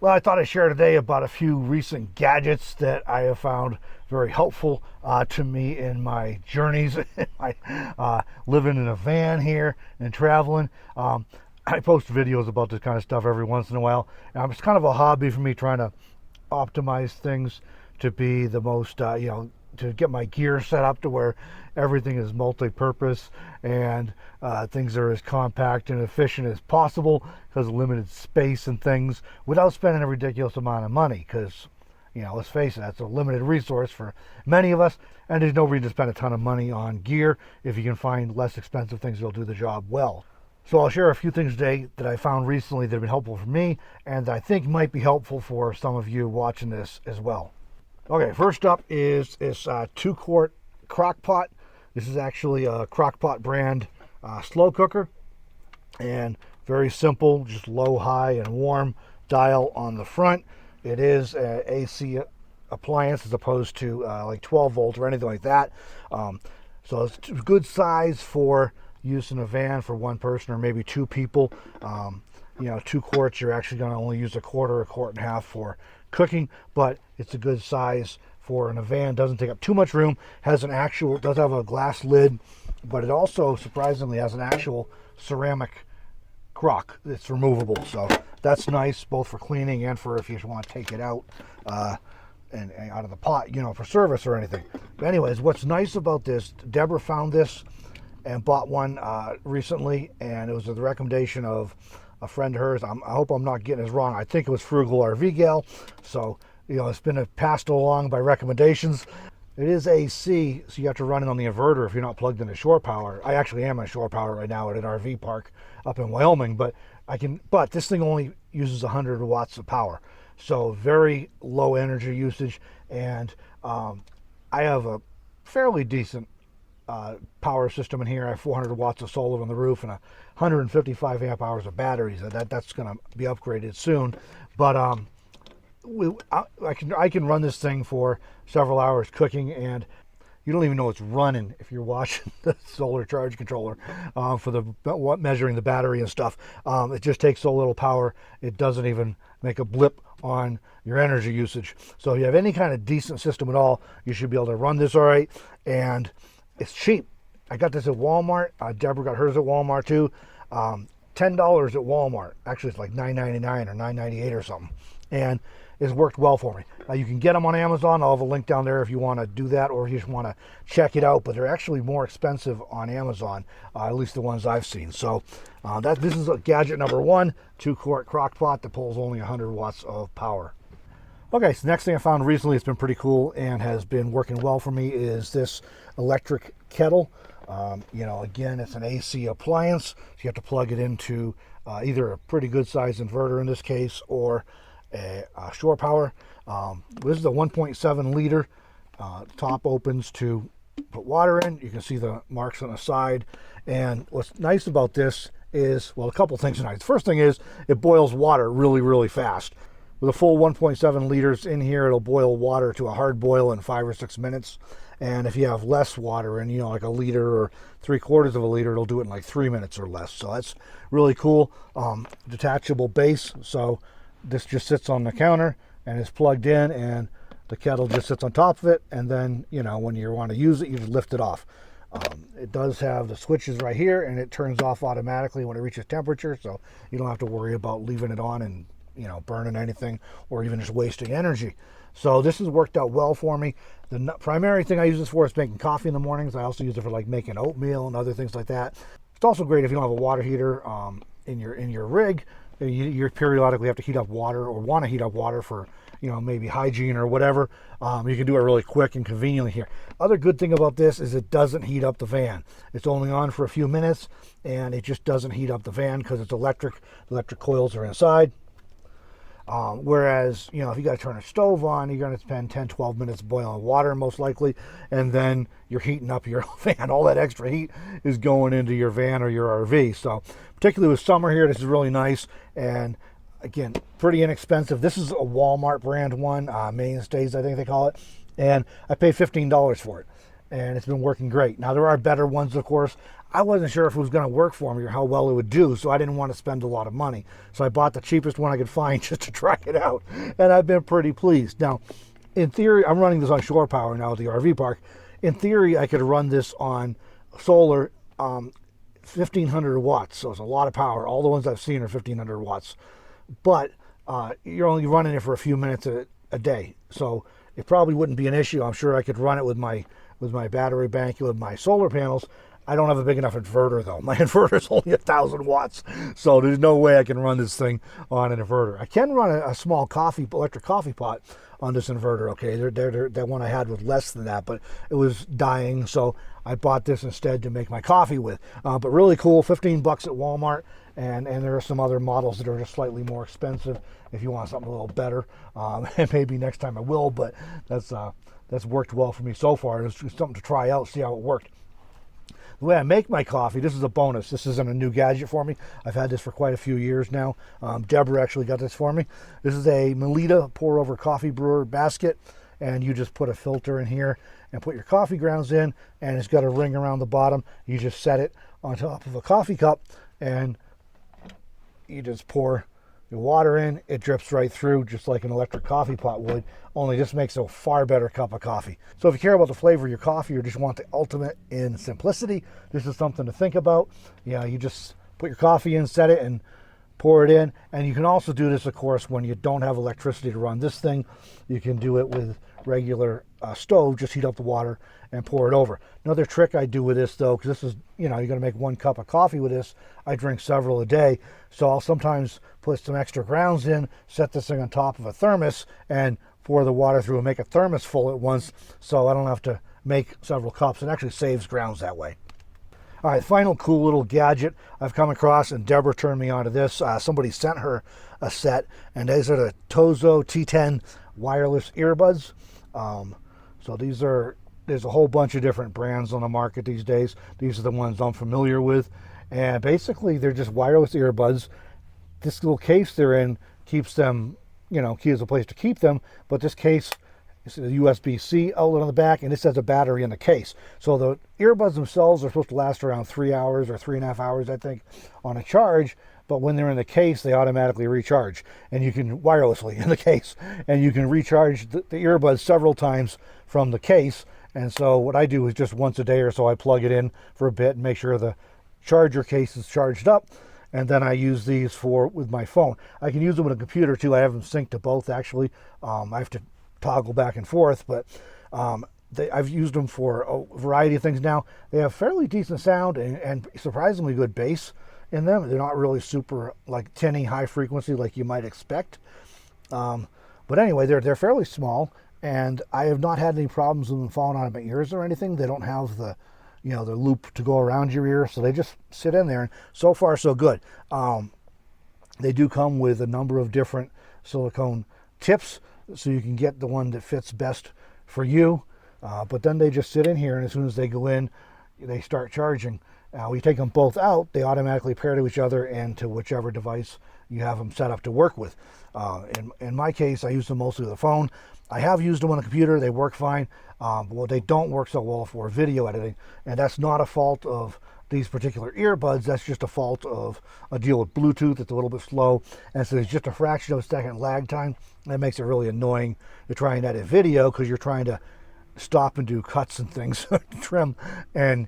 Well, I thought I'd share today about a few recent gadgets that I have found very helpful to me in my journeys, my living in a van here and traveling. I post videos about this kind of stuff every once in a while. It's kind of a hobby for me trying to optimize things to be the most, to get my gear set up to where everything is multi-purpose and things are as compact and efficient as possible because of limited space and things without spending a ridiculous amount of money because, let's face it, that's a limited resource for many of us, and there's no reason to spend a ton of money on gear if you can find less expensive things that'll do the job well. So I'll share a few things today that I found recently that have been helpful for me and that I think might be helpful for some of you watching this as well. Okay, first up is this 2-quart Crock Pot. This is actually a Crock Pot brand slow cooker, and very simple, just low, high, and warm dial on the front. It is an AC appliance as opposed to like 12 volts or anything like that. So it's a good size for use in a van for one person or maybe two people. 2 quarts, you're actually going to only use a quart and a half for cooking, but it's a good size for in a van. Doesn't take up too much room. Does have a glass lid, but it also surprisingly has an actual ceramic crock that's removable. So that's nice both for cleaning and for if you want to take it out and out of the pot, for service or anything. But anyways, what's nice about this, Deborah found this and bought one recently, and it was the recommendation of a friend of hers. I hope I'm not getting this wrong. I think it was Frugal RV Gal. So, it's been passed along by recommendations. It is AC, so you have to run it on the inverter if you're not plugged into shore power. I actually am on shore power right now at an RV park up in Wyoming, but this thing only uses 100 watts of power. So very low energy usage, and I have a fairly decent power system in here. I have 400 watts of solar on the roof and 155 amp hours of batteries. That's going to be upgraded soon, but I can run this thing for several hours cooking, and you don't even know it's running if you're watching the solar charge controller for measuring the battery and stuff. It just takes so little power, it doesn't even make a blip on your energy usage. So if you have any kind of decent system at all, you should be able to run this all right, and it's cheap. I got this at Walmart. Deborah got hers at Walmart too. $10 at Walmart. Actually, it's like $9.99 or $9.98 or something. And it's worked well for me. You can get them on Amazon. I'll have a link down there if you want to do that or if you just want to check it out. But they're actually more expensive on Amazon, at least the ones I've seen. So this is gadget number 1, 2-quart crock pot that pulls only 100 watts of power. Okay, so the next thing I found recently, it's been pretty cool and has been working well for me, is this electric kettle. Again, it's an AC appliance, so you have to plug it into either a pretty good sized inverter in this case or a shore power. This is a 1.7 liter. Top opens to put water in. You can see the marks on the side. And what's nice about this is, well, a couple things are nice. The first thing is it boils water really, really fast. With a full 1.7 liters in here, it'll boil water to a hard boil in 5 or 6 minutes. And if you have less water in, like a liter or 3/4 of a liter, it'll do it in like 3 minutes or less. So that's really cool. Detachable base. So this just sits on the counter and is plugged in, and the kettle just sits on top of it. And then, when you want to use it, you just lift it off. It does have the switches right here, and it turns off automatically when it reaches temperature. So you don't have to worry about leaving it on and burning anything or even just wasting energy. So this has worked out well for me. The primary thing I use this for is making coffee in the mornings. I also use it for like making oatmeal and other things like that. It's also great if you don't have a water heater in your rig. You periodically have to heat up water or want to heat up water for maybe hygiene or whatever. You can do it really quick and conveniently here. Other good thing about this is it doesn't heat up the van. It's only on for a few minutes, and it just doesn't heat up the van because it's electric. The electric coils are inside. Whereas, if you got to turn a stove on, you're going to spend 10, 12 minutes boiling water most likely, and then you're heating up your van. All that extra heat is going into your van or your RV. So particularly with summer here, this is really nice. And again, pretty inexpensive. This is a Walmart brand one, Mainstays, I think they call it. And I paid $15 for it. And it's been working great. Now, there are better ones, of course. I wasn't sure if it was going to work for me or how well it would do, so I didn't want to spend a lot of money. So I bought the cheapest one I could find just to try it out, and I've been pretty pleased. Now, in theory, I'm running this on shore power now at the RV park. In theory, I could run this on solar, 1,500 watts, so it's a lot of power. All the ones I've seen are 1,500 watts, but you're only running it for a few minutes a day, so it probably wouldn't be an issue. I'm sure I could run it with my battery bank, with my solar panels. I don't have a big enough inverter though. My inverter is only 1,000 watts, so there's no way I can run this thing on an inverter. I can run a small electric coffee pot on this inverter. Okay, that one I had was less than that, but it was dying, so I bought this instead to make my coffee with. But really cool, $15 at Walmart, and there are some other models that are just slightly more expensive if you want something a little better. And maybe next time I will, but that's worked well for me so far. It's something to try out, see how it worked. The way I make my coffee, this is a bonus. This isn't a new gadget for me. I've had this for quite a few years now. Deborah actually got this for me. This is a Melita pour-over coffee brewer basket, and you just put a filter in here and put your coffee grounds in, and it's got a ring around the bottom. You just set it on top of a coffee cup, and you just pour your water in. It drips right through just like an electric coffee pot would, only this makes a far better cup of coffee. So if you care about the flavor of your coffee or just want the ultimate in simplicity, this is something to think about. You just put your coffee in, set it, and pour it in. And you can also do this, of course, when you don't have electricity to run this thing. You can do it with regular stove, just heat up the water and pour it over. Another trick I do with this though, because this is, you're going to make 1 cup of coffee with this. I drink several a day, so I'll sometimes put some extra grounds in, set this thing on top of a thermos, and pour the water through and make a thermos full at once, so I don't have to make several cups. It actually saves grounds that way. All right, final cool little gadget I've come across, and Deborah turned me onto this. Somebody sent her a set, and these are the Tozo T10 wireless earbuds. So there's a whole bunch of different brands on the market these days. These are the ones I'm familiar with, and basically they're just wireless earbuds. This little case they're in keeps them, keeps a place to keep them, but this case is a USB-C outlet on the back, and this has a battery in the case. So the earbuds themselves are supposed to last around 3 hours or 3.5 hours, I think, on a charge, but when they're in the case, they automatically recharge, and you can wirelessly in the case, and you can recharge the earbuds several times from the case. And so what I do is just once a day or so, I plug it in for a bit and make sure the charger case is charged up, and then I use these with my phone. I can use them with a computer too. I have them synced to both actually. I have to toggle back and forth, but I've used them for a variety of things now. They have fairly decent sound and surprisingly good bass in them. They're not really super like tinny high frequency like you might expect. But anyway, they're fairly small, and I have not had any problems with them falling out of my ears or anything. They don't have the loop to go around your ear, so they just sit in there, and so far so good. They do come with a number of different silicone tips, so you can get the one that fits best for you. But then they just sit in here, and as soon as they go in, they start charging. We take them both out, they automatically pair to each other and to whichever device you have them set up to work with. In my case, I use them mostly with the phone. I have used them on a computer, they work fine. Well, they don't work so well for video editing, and that's not a fault of these particular earbuds. That's just a fault of a deal with Bluetooth. It's a little bit slow, and so there's just a fraction of a second lag time. That makes it really annoying to try and edit video, because you're trying to stop and do cuts and things, trim, and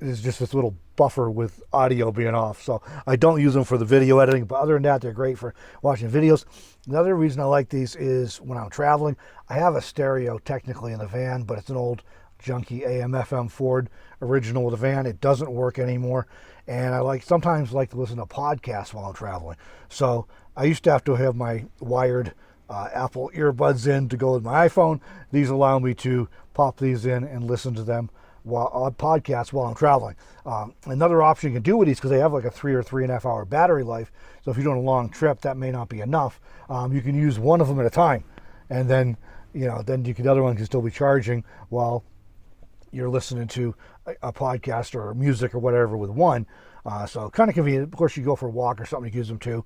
there's just this little buffer with audio being off. So I don't use them for the video editing, but other than that, they're great for watching videos. Another reason I like these is when I'm traveling. I have a stereo technically in the van, but it's an old junky AM/FM Ford original with the van. It doesn't work anymore, and I sometimes like to listen to podcasts while I'm traveling. So I used to have to have my wired Apple earbuds in to go with my iPhone. These allow me to pop these in and listen to them on podcasts while I'm traveling. Another option you can do with these, because they have like a 3 or 3.5 hour battery life, so if you're doing a long trip, that may not be enough. You can use one of them at a time, and then the other one can still be charging while you're listening to a podcast or music or whatever with one. So kind of convenient. Of course, you go for a walk or something, you can use them too.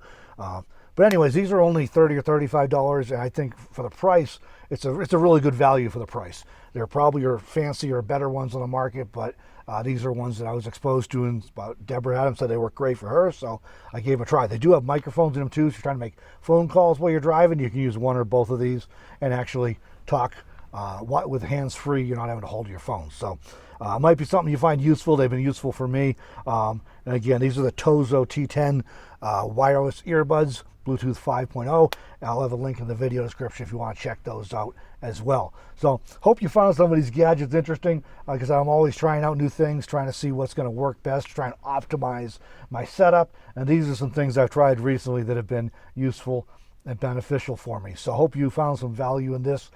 But anyways, these are only $30 or $35, and I think for the price, it's a really good value for the price. They're probably your fancier, better ones on the market, but these are ones that I was exposed to, and Deborah Adams said they work great for her, so I gave them a try. They do have microphones in them too, so if you're trying to make phone calls while you're driving, you can use one or both of these and actually talk with hands-free. You're not having to hold your phone. So it might be something you find useful. They've been useful for me. And again, these are the Tozo T10 wireless earbuds, Bluetooth 5.0. I'll have a link in the video description if you want to check those out as well. So hope you found some of these gadgets interesting, because I'm always trying out new things, trying to see what's going to work best, trying to optimize my setup. And these are some things I've tried recently that have been useful and beneficial for me. So I hope you found some value in this.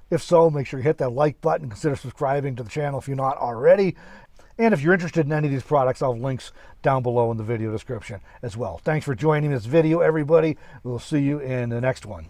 If so, make sure you hit that like button, consider subscribing to the channel if you're not already. And if you're interested in any of these products, I'll have links down below in the video description as well. Thanks for joining this video, everybody. We'll see you in the next one.